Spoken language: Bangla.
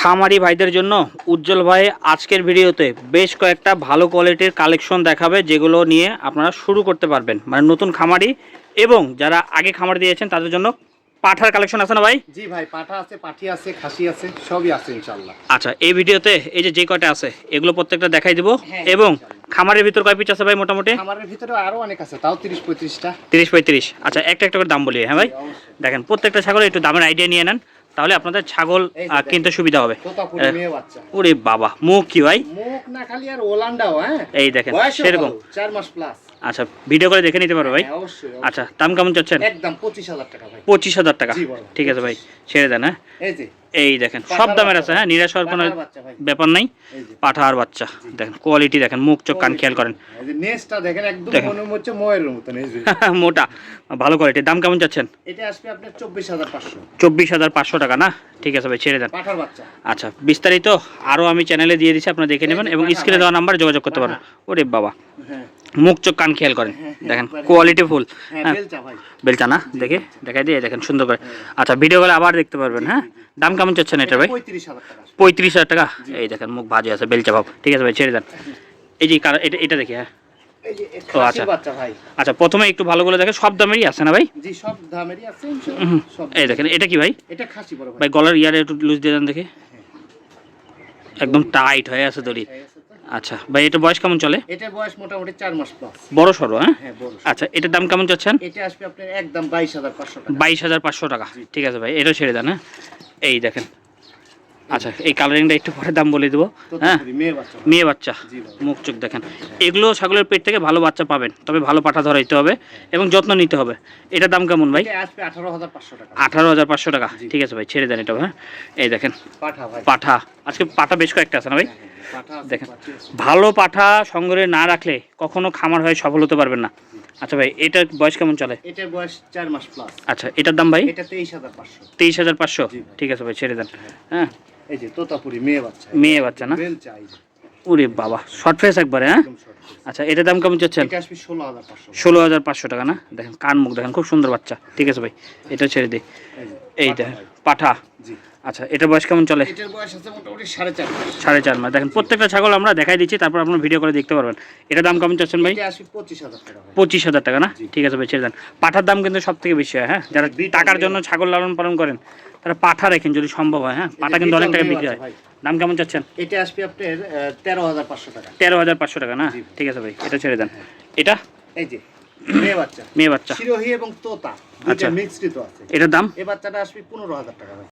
খামারি ভাইদের জন্য উজ্জ্বল ভাই আজকের ভিডিওতে বেশ কয়েকটা ভালো কোয়ালিটির কালেকশন দেখাবে, যেগুলো নিয়ে আপনারা শুরু করতে পারবেন। মানে নতুন খামারি এবং যারা আগে খামার দিয়েছেন তাদের জন্য পাঠার কালেকশন আছে না ভাই? জি ভাই, পাঠা আছে, পাঠি আছে, খাসি আছে, সবই আছে ইনশাআল্লাহ। আচ্ছা, এই ভিডিওতে এই যে কয়টা আছে এগুলো প্রত্যেকটা দেখাই দিব। এবং খামারের ভিতর কয় পিস আছে ভাই মোটামুটি? খামারের ভিতরে আরো অনেক আছে, তাও 30-35টা। 30-35। আচ্ছা, একটা একটা করে দাম বলি। হ্যাঁ ভাই, দেখেন প্রত্যেকটা ছাগল একটু দামের আইডিয়া নিয়ে নেন, তাহলে আপনাদের ছাগল কিনতে সুবিধা হবে। ওরে বাবা, মুখ কি ভাই? মুখ না খালি আর ওলান্ডাও। হ্যাঁ, এই দেখেন সেরকম 4 মাস প্লাস। আচ্ছা, ভিডিও করে দেখে নিতে পারো ভাই? অবশ্যই। আচ্ছা, দাম কেমন চাচ্ছেন? একদম 25,000 টাকা ভাই। 25,000 টাকা, ঠিক আছে ভাই, ছেড়ে দেন। হ্যাঁ, এই যে এই দেখেন সব দামের আছে। হ্যাঁ, নিরাশ হওয়ার কোনো ব্যাপার নাই। পাঠা আর বাচ্চা দেখেন, কোয়ালিটি দেখেন, মুখ চোখ কান খেয়াল করেন। এই যে নেসটা দেখেন, একদম মনে হচ্ছে ময়ের মতন। এই যে মোটা ভালো কোয়ালিটি। দাম কেমন চাচ্ছেন? এটা আসবে আপনার 24,500। 24,500 টাকা না? ঠিক আছে ভাই, ছেড়ে দেন। পাঠার বাচ্চা। আচ্ছা, বিস্তারিত আরো আমি চ্যানেলে দিয়ে দিচ্ছি, আপনারা দেখে নেবেন এবং স্ক্রিনে দেওয়া নাম্বারে যোগাযোগ করতে পারেন। ওরে বাবা, মুখ চোখ কান খেয়াল করেন, দেখেন কোয়ালিটি ফুল। হ্যাঁ, বেলচা না? দেখে দেখাই দিয়ে দেখেন সুন্দর করে। আচ্ছা, ভিডিও কলে আবার দেখতে পারবেন। হ্যাঁ, দাম কেমন চাচ্ছেন এটা ভাই? 35,000 টাকা। এই দেখেন মুখ ভাজে আছে, বেলচা ভাব। ঠিক আছে ভাই, ছেড়ে দেন। এই যে এটা দেখি। হ্যাঁ, আচ্ছা আচ্ছা, প্রথমে একটু ভালো করে দেখে। সব দামেরই আছে না ভাই? জি, সব দামেরই আছে। এই দেখেন, এটা কি ভাই? এটা খাসি বড় ভাই, গলার ইয়ারে একটু লুজ দিয়ে দেন দেখি। একদম টাইট হয়ে আছে দড়ি। আচ্ছা ভাই, এটা বয়স কেমন চলে? এটা বয়স মোটামুটি 4 মাস প্লাস। বড় সরো। হ্যাঁ, বড়। আচ্ছা, এটার দাম কেমন চাচ্ছেন? এটা আসবে আপনার একদম 22,500 টাকা। 22,500 টাকা, ঠিক আছে ভাই, এটা ছেড়ে দেন। হ্যাঁ, এই দেখেন। আচ্ছা, এই কালারিংটা একটু পরে দাম বলে দেবো। হ্যাঁ, মেয়ে বাচ্চা, মুখ চোখ দেখেন। এগুলো ছাগলের পেট থেকে ভালো বাচ্চা পাবেন, তবে ভালো পাঠা ধরাইতে হবে এবং যত্ন নিতে হবে। এটার দাম কেমন ভাই? 18,500 টাকা। 18,500 টাকা, ঠিক আছে ভাই, ছেড়ে দেন এটা। হ্যাঁ, এই দেখেন পাঠা। আজকে পাঠা বেশ কয়েকটা আছে না ভাই? দেখেন, ভালো পাঠা সংগ্রহে না রাখলে কখনো খামার হয়ে সফল হতে পারবেন না। আচ্ছা ভাই, এটার বয়স কেমন চলে? এটার বয়স 4 মাস প্লাস। আচ্ছা, এটার দাম ভাই? এটা 23,500। 23,500, ঠিক আছে ভাই, ছেড়ে দেন। হ্যাঁ, এই যে তোতাপুরি মেয়ে বাচ্চা। মেয়ে বাচ্চা না? ওরে বাবা, শর্ট ফেস একবারে। হ্যাঁ, আচ্ছা, এটার দাম কেমন চাচ্ছেন? এটা আসবে 16,500। 16,500 টাকা না? দেখেন কান মুখ দেখেন, খুব সুন্দর বাচ্চা। ঠিক আছে ভাই, এটা ছেড়ে দিই। এই দেখেন পাঠা। আচ্ছা, এটা বয়স কেমন চলে? এটার বয়স আছে মোটামুটি 4.5 মাস। 4.5 মাস। দেখেন প্রত্যেকটা ছাগল আমরা দেখাই দিচ্ছি, তারপর আপনারা ভিডিও করে দেখতে পারবেন। এটা দাম কেমন চাচ্ছেন ভাই? এটা আসবে 25,000 টাকা। 25,000 টাকা না? ঠিক আছে ভাই, ছেড়ে দেন। পাঠার দাম কিন্তু সব থেকে বেশি হয়। হ্যাঁ, যারা টাকার জন্য ছাগল লালন পালন করেন তারা পাঠা রাখেন যদি সম্ভব হয়। হ্যাঁ, পাঠা কিন্তু অনেক টাকা বিক্রি হয়। দাম কেমন চাচ্ছেন? এটা আসবে আপনার 13,500 টাকা। 13,500 টাকা না? ঠিক আছে ভাই, এটা ছেড়ে দেন। এটা এই যে মেয়ে বাচ্চা। মেয়ে বাচ্চা, শিরোহী এবং তোতা দুটো মিক্সড তো আছে। এটার দাম? এই বাচ্চাটা আসবে 15,000 টাকা ভাই।